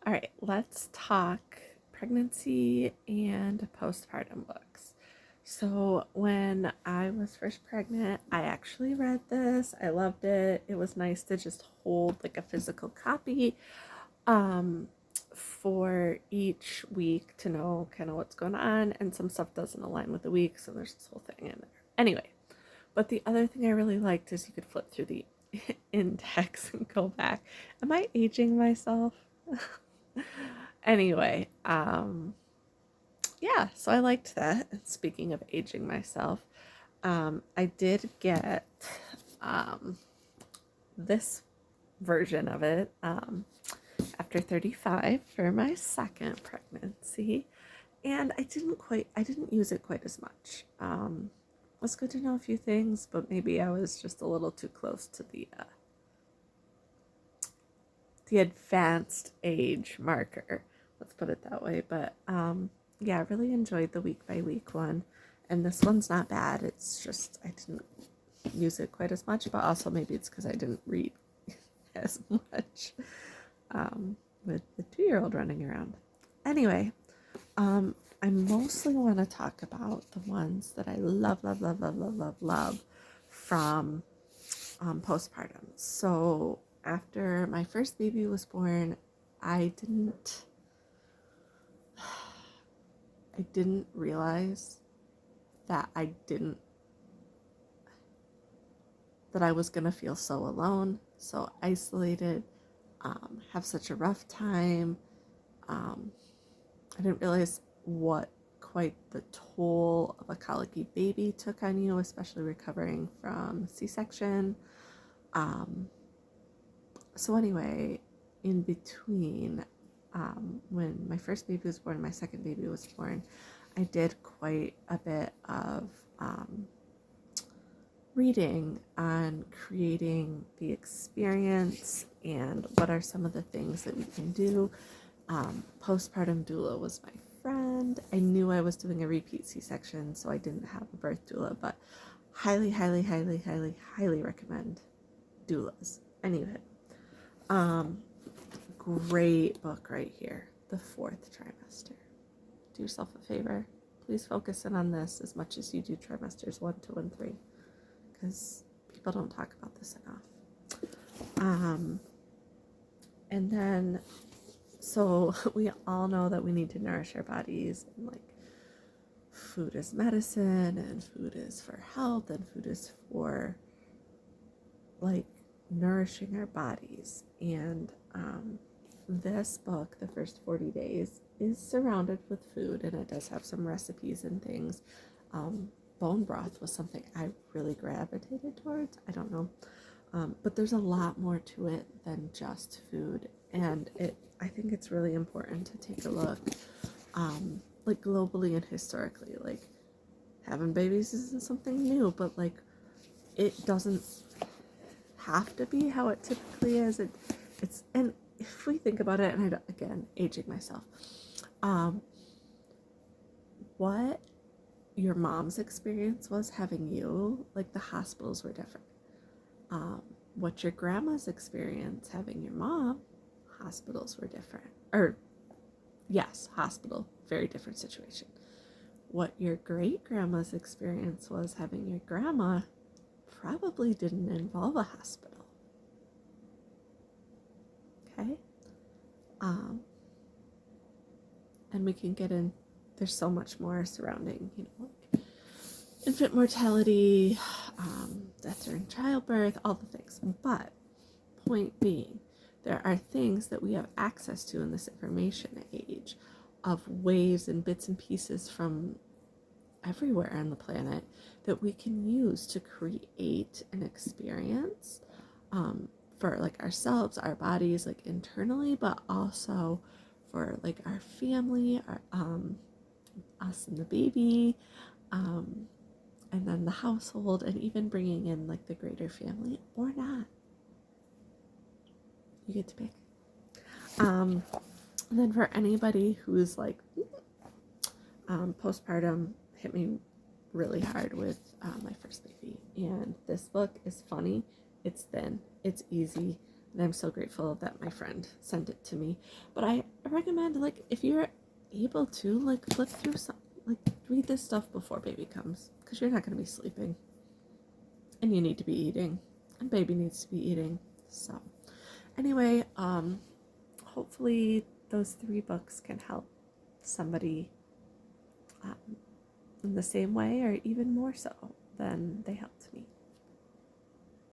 All right, let's talk pregnancy and postpartum books. So, when I was first pregnant, I actually read this. I loved it. It was nice to just hold like a physical copy um, for each week to know kind of what's going on, and some stuff doesn't align with the week, so there's this whole thing in there. Anyway, but the other thing I really liked is you could flip through the index and go back. Am I aging myself? Anyway, yeah, so I liked that. Speaking of aging myself, I did get um, this version of it after 35 for my second pregnancy, and I didn't use it quite as much. It was good to know a few things, but maybe I was just a little too close to the advanced age marker. Let's put it that way. But yeah, I really enjoyed the week by week one. And this one's not bad. It's just I didn't use it quite as much, but also maybe it's because I didn't read as much with the 2-year-old running around. Anyway, I mostly want to talk about the ones that I love from postpartum. So after my first baby was born, I didn't realize that I was gonna feel so alone, so isolated, have such a rough time. Um, I didn't realize what quite the toll of a colicky baby took on you, especially recovering from C-section. Um, so anyway, in between, when my first baby was born and my second baby was born, I did quite a bit of reading on creating the experience and what are some of the things that we can do. Postpartum doula was my friend. I knew I was doing a repeat C-section, so I didn't have a birth doula, but highly recommend doulas. Anyway, great book right here, The Fourth Trimester. Do yourself a favor. Please focus in on this as much as you do trimesters 1, 2, and 3, because people don't talk about this enough. And then, so we all know that we need to nourish our bodies, and like food is medicine, and food is for health, and food is for like nourishing our bodies. And this book, The First 40 Days, is surrounded with food, and it does have some recipes and things. Bone broth was something I really gravitated towards. I don't know. But there's a lot more to it than just food. And I think it's really important to take a look, like globally and historically. Like, having babies isn't something new, but like, it doesn't have to be how it typically is. And if we think about it, and again, aging myself, what your mom's experience was having you, like the hospitals were different. What your grandma's experience having your mom, hospitals were different. Or, yes, hospital, very different situation. What your great grandma's experience was having your grandma probably didn't involve a hospital. Okay? And we can get in, there's so much more surrounding, like infant mortality, death during childbirth, all the things. But point being, there are things that we have access to in this information age of waves and bits and pieces from everywhere on the planet that we can use to create an experience for like ourselves, our bodies, like internally, but also for like our family, our us and the baby, and then the household, and even bringing in like the greater family or not. You get to pick. And then for anybody who's like, postpartum hit me really hard with my first baby, and this book is funny, it's thin, it's easy. And I'm so grateful that my friend sent it to me. But I recommend, like, if you're able to, like, flip through some, like, read this stuff before baby comes, because you're not going to be sleeping. And you need to be eating. And baby needs to be eating. So, anyway, hopefully those 3 books can help somebody in the same way or even more so than they helped me.